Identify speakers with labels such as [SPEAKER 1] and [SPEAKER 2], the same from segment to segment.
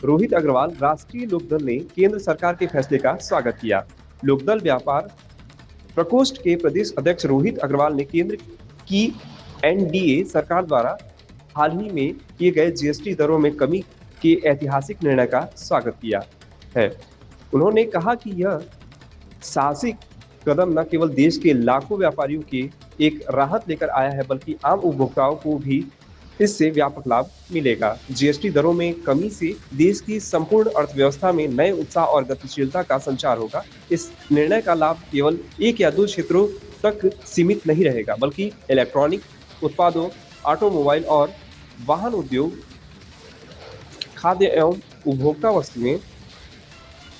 [SPEAKER 1] रोहित अग्रवाल। राष्ट्रीय लोकदल ने केंद्र सरकार के फैसले का स्वागत किया। लोकदल व्यापार प्रकोष्ठ के प्रदेश अध्यक्ष रोहित अग्रवाल ने केंद्र की एनडीए सरकार द्वारा हाल ही में किए गए जीएसटी दरों में कमी के ऐतिहासिक निर्णय का स्वागत किया है। उन्होंने कहा कि यह साहसिक कदम न केवल देश के लाखों व्यापारियों के एक राहत लेकर आया है, बल्कि आम उपभोक्ताओं को भी इससे व्यापक लाभ मिलेगा। जीएसटी दरों में कमी से देश की संपूर्ण अर्थव्यवस्था में नए उत्साह और गतिशीलता का संचार होगा। इस निर्णय का लाभ केवल एक या दो क्षेत्रों तक सीमित नहीं रहेगा, बल्कि इलेक्ट्रॉनिक उत्पादों, ऑटोमोबाइल और वाहन उद्योग, खाद्य एवं उपभोक्ता वस्तुएं,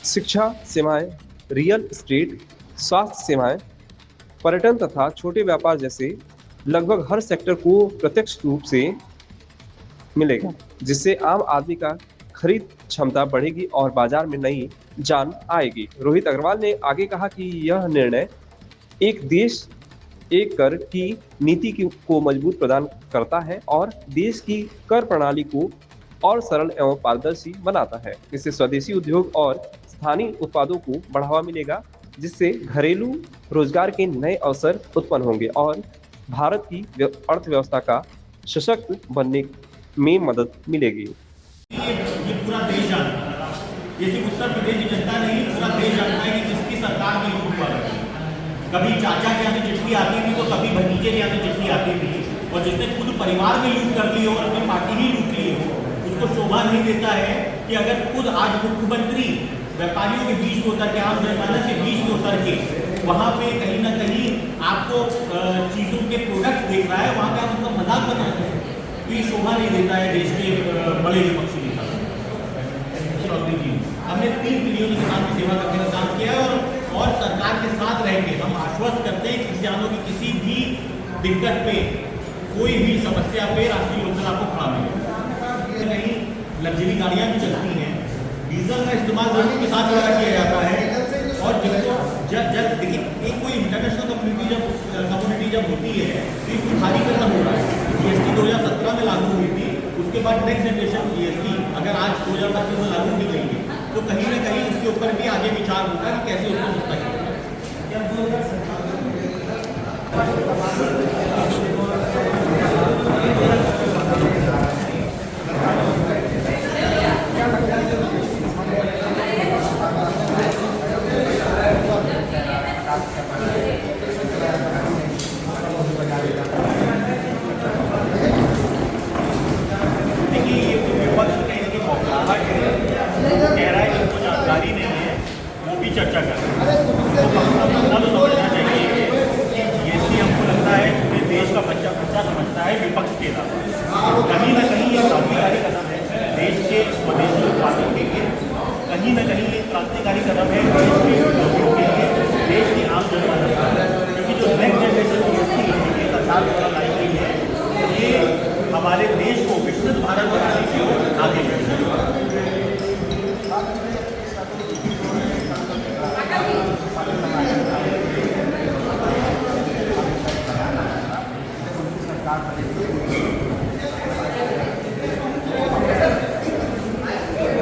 [SPEAKER 1] शिक्षा सेवाएं, रियल एस्टेट, स्वास्थ्य सेवाएं, पर्यटन तथा छोटे व्यापार जैसे लगभग हर सेक्टर को प्रत्यक्ष रूप से मिलेगा, जिससे आम आदमी का खरीद क्षमता बढ़ेगी और बाजार में नई जान आएगी। रोहित अग्रवाल ने आगे कहा कि यह निर्णय एक देश एक कर की नीति को मजबूत प्रदान करता है और देश की कर प्रणाली को और सरल एवं पारदर्शी बनाता है। इससे स्वदेशी उद्योग और स्थानीय उत्पादों को बढ़ावा मिलेगा, जिससे घरेलू रोजगार के नए अवसर उत्पन्न होंगे और भारत की अर्थव्यवस्था का सशक्त बनने में मदद मिलेगी।
[SPEAKER 2] ये पूरा देश जानता है, ये सिर्फ उत्तर प्रदेश की जनता नहीं, पूरा देश जानता है कि किसकी सरकार में लूट हुआ है। कभी चाचा के यहाँ से चिट्ठी आती थी तो कभी भतीजे के यहाँ से चिट्ठी आती थी, और जिसने खुद परिवार में लूट कर ली हो और अपनी पार्टी ही लूट ली हो, उसको शोभा नहीं देता है कि अगर खुद आज मुख्यमंत्री व्यापारियों के बीच में उतर के, आम जनमानस के बीच में उतर के वहाँ पे कहीं ना कहीं आपको चीज़ों के प्रोडक्ट देख रहा है, वहाँ पे आप उनका मजाक बना रहे हैं। तो ये शोभा नहीं देता है देश के बड़े विपक्षी नेता। हमने 3 ट्रिलियन किसान की सेवा करने का काम किया है और सरकार के साथ रह के हम आश्वस्त करते हैं कि किसानों की किसी भी दिक्कत पे, कोई भी समस्या पे राष्ट्रीय लोकदल आपको खड़ा मिलेगा। कहीं लग्जरी गाड़ियाँ भी चलती हैं, डीजल का इस्तेमाल लोगों के साथ ज़्यादा किया जाता है, और जिसको जब देखिए एक कोई इंटरनेशनल कम्युनिटी जब होती है तो इसकी खालीकरण हो रहा है। जीएसटी 2017 में लागू हुई थी, उसके बाद नेक्स्ट जनरेशन जीएसटी अगर आज 2025 में लागू की गई है तो कहीं ना कहीं उसके ऊपर भी आगे विचार होगा कि कैसे उसको सस्ता किया चर्चा कर रहे हैं। तो समझना चाहिए कि जीएसटी हमको लगता है पूरे देश का बच्चा समझता है, विपक्ष के अलावा कहीं ना कहीं ये क्रांतिकारी कदम है देश के स्वदेशी उत्पादों के लिए, कहीं ना कहीं ये क्रांतिकारी कदम है देश के उद्योगों के लिए, देश की आम जनता का, क्योंकि जो नेक्स्ट जनरेशन जीएसटी सरकार द्वारा लाई गई है ये हमारे देश को विकसित भारत बनाने की ओर आगे बढ़ेगी।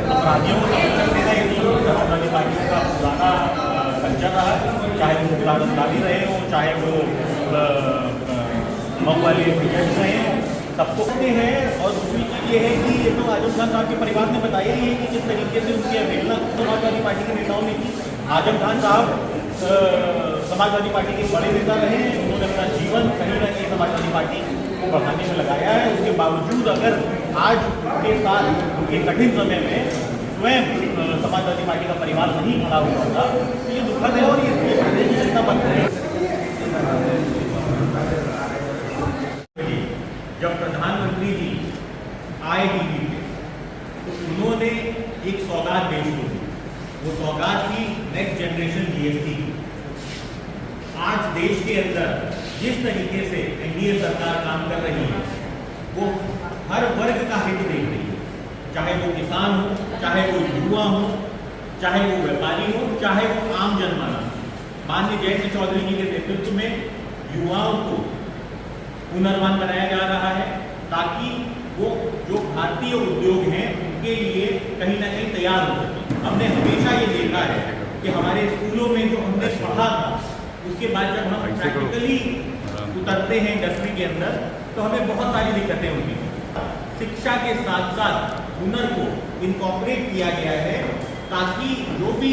[SPEAKER 2] अपराधियों को संरक्षण देना ये समाजवादी पार्टी का पुराना कल्चर रहा, चाहे वो दादी रहे हो, चाहे वो मऊ वाले प्रोजेक्ट रहे हो, सबको करते हैं। और दूसरी चीज़ ये है कि ये तो आजम खान साहब के परिवार ने बताया ही है कि जिस तरीके से उनकी अवहेलना समाजवादी पार्टी के नेताओं ने की। आजम खान साहब समाजवादी पार्टी के बड़े नेता रहे, उन्होंने अपना जीवन कहीं ना कहीं समाजवादी पार्टी को बढ़ाने में लगाया है। उसके बावजूद अगर आज उनके साथ उनके कठिन समय में स्वयं समाजवादी पार्टी का परिवार नहीं खड़ा हुआ था तो ये दुखद है और ये प्रदेश की चिंता बन रही है। जब प्रधानमंत्री जी आए टीवी पे तो उन्होंने एक सौगात पेश की, वो सौगात थी नेक्स्ट जनरेशन जीएसटी। आज देश के अंदर जिस तरीके से एनडीए सरकार काम कर रही है वो हर वर्ग का हित देख रही है, चाहे वो किसान हो, चाहे वो युवा हो, चाहे वो व्यापारी हो, चाहे वो आम जनमानस। माननीय जयंत चौधरी जी के नेतृत्व में युवाओं को पुनर्वान बनाया जा रहा है ताकि वो जो भारतीय उद्योग हैं उनके लिए कहीं ना तैयार हो सके। हमने हमेशा ये देखा है कि हमारे स्कूलों में जो हमने पढ़ा था उसके बाद जब हम प्रैक्टिकली उतरते हैं इंडस्ट्री के अंदर तो हमें बहुत सारी दिक्कतें होती हैं। शिक्षा के साथ साथ हुनर को इनकॉर्पोरेट किया गया है ताकि जो भी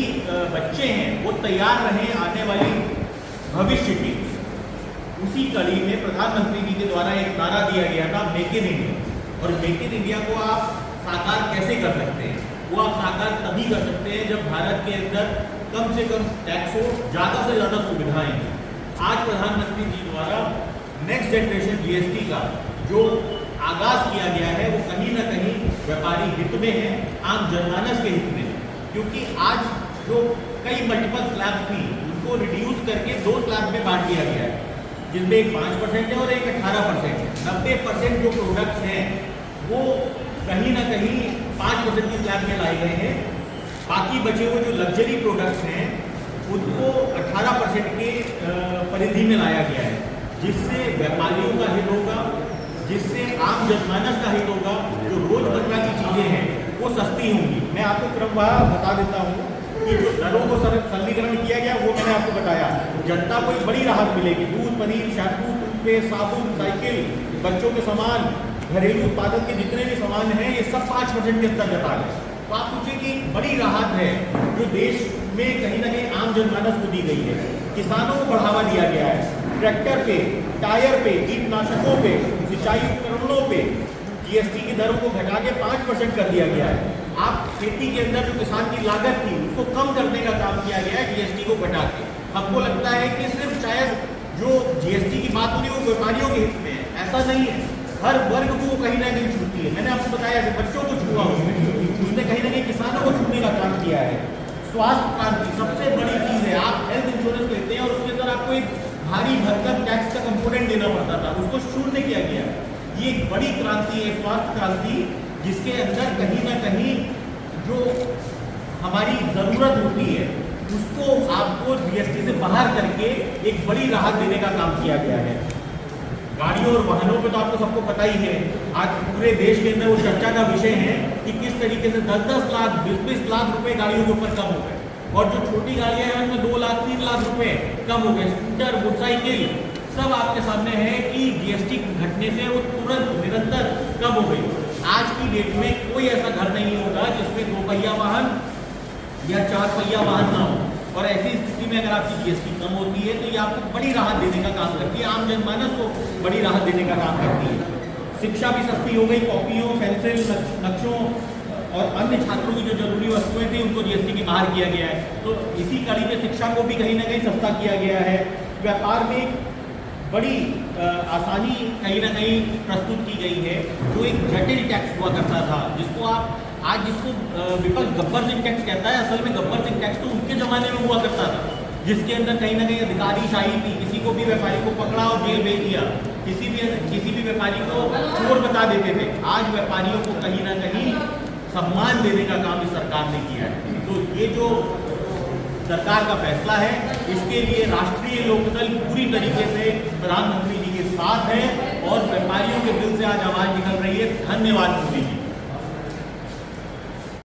[SPEAKER 2] बच्चे हैं वो तैयार रहें आने वाली भविष्य की। उसी कड़ी में प्रधानमंत्री जी के द्वारा एक नारा दिया गया था, मेक इन इंडिया। और मेक इन इंडिया को आप साकार कैसे कर सकते हैं? वो आप साकार तभी कर सकते हैं जब भारत के अंदर कम से कम टैक्स हो, ज़्यादा से ज़्यादा सुविधाएं हैं। आज प्रधानमंत्री जी द्वारा नेक्स्ट जनरेशन जीएसटी का जो आगाज किया गया है वो कहीं ना कहीं व्यापारी हित में है, आम जनमानस के हित में है। क्योंकि आज जो कई मल्टीपल स्लैब थी उनको रिड्यूस करके 2 स्लैब में बांट दिया गया है, जिसमें एक 5% है और एक 18% है। 90% जो प्रोडक्ट्स हैं वो कहीं ना कहीं 5% की स्लैब में लाए गए हैं। बाकी बचे हुए जो लग्जरी प्रोडक्ट्स हैं उनको 18% के परिधि में लाया गया है, जिससे व्यापारियों का हित होगा, जिससे आम जनमानस का हित होगा। जो रोजमर्रा की चीज़ें हैं वो सस्ती होंगी। मैं आपको क्रमवार बता देता हूँ कि जो दरों को सरलीकरण किया गया वो मैंने आपको बताया। जनता को एक बड़ी राहत मिलेगी। दूध, पनीर, शैम्पू, टूथपेस्ट, साबुन, साइकिल, बच्चों के सामान, घरेलू उत्पादन के जितने भी सामान हैं ये सब 5% के अंतर्गत आ गए। तो आप सोचिए कि बड़ी राहत है जो देश में कहीं ना कहीं आम जनमानस को दी गई है। किसानों को बढ़ावा दिया गया है। ट्रैक्टर पे, टायर पे, कीटनाशकों पे, सिंचाई उपकरणों पे जीएसटी की दरों को घटा के 5% कर दिया गया है। आप खेती के अंदर जो किसान की लागत थी उसको कम करने का काम किया गया है जीएसटी को घटा के। हमको लगता है कि सिर्फ शायद जो जीएसटी की बात हो रही है वो व्यापारियों के हित में है, ऐसा नहीं है। हर वर्ग को कहीं ना कहीं छूती है। मैंने आपको बताया कि बच्चों को छुआ उसने कहीं ना कहीं किसानों को छूने का काम किया है। स्वास्थ्य क्रांति सबसे बड़ी चीज़ है। आप हेल्थ इंश्योरेंस लेते हैं और उसके अंदर आपको एक भारी भरकम टैक्स का कंपोनेंट देना पड़ता था, उसको शून्य किया गया। ये एक बड़ी क्रांति है, स्वास्थ्य क्रांति, जिसके अंदर कहीं ना कहीं जो हमारी ज़रूरत होती है उसको आपको जीएसटी से बाहर करके एक बड़ी राहत देने का काम किया गया है। गाड़ियों और वाहनों पे तो आपको सबको पता ही है, आज पूरे देश के अंदर वो चर्चा का विषय है कि किस तरीके से 10-10 लाख 20-20 लाख रुपए गाड़ियों के ऊपर कम हो गए और जो छोटी गाड़ियां हैं उनमें 2 लाख 3 लाख रुपए कम हो गए। स्कूटर, मोटरसाइकिल सब आपके सामने है कि जीएसटी घटने से वो तुरंत निरंतर कम हो गई। आज की डेट में कोई ऐसा घर नहीं होगा जिसमें 2 पहिया वाहन या 4 पहिया वाहन ना हो। और ऐसी स्थिति में अगर आपकी जीएसटी कम होती है तो ये आपको बड़ी राहत देने का काम करती है, आम जनमानस को बड़ी राहत देने का काम करती है। शिक्षा भी सस्ती हो गई। कॉपियों, पेंसिल, नक्शों और अन्य छात्रों की जो जरूरी वस्तुएं थी उनको जीएसटी के बाहर किया गया है। तो इसी कड़ी में शिक्षा को भी कहीं ना कहीं सस्ता किया गया है। व्यापार में बड़ी आसानी कहीं ना कहीं प्रस्तुत की गई है। जो एक जटिल टैक्स हुआ करता था, जिसको आप आज जिसको विपक्ष गब्बर सिंह टैक्स कहता है, असल में गब्बर सिंह टैक्स तो उनके ज़माने में हुआ करता था, जिसके अंदर कहीं ना कहीं अधिकारी शाही थी। किसी को भी व्यापारी को पकड़ा और जेल भेज दिया, किसी भी व्यापारी को चोर बता देते थे। आज व्यापारियों को कहीं ना कहीं सम्मान देने का काम इस सरकार ने किया है। तो ये जो सरकार का फैसला है इसके लिए राष्ट्रीय लोकदल पूरी तरीके से प्रधानमंत्री जी के साथ है और व्यापारियों के दिल से आज आवाज़ निकल रही है। धन्यवाद मोदी जी।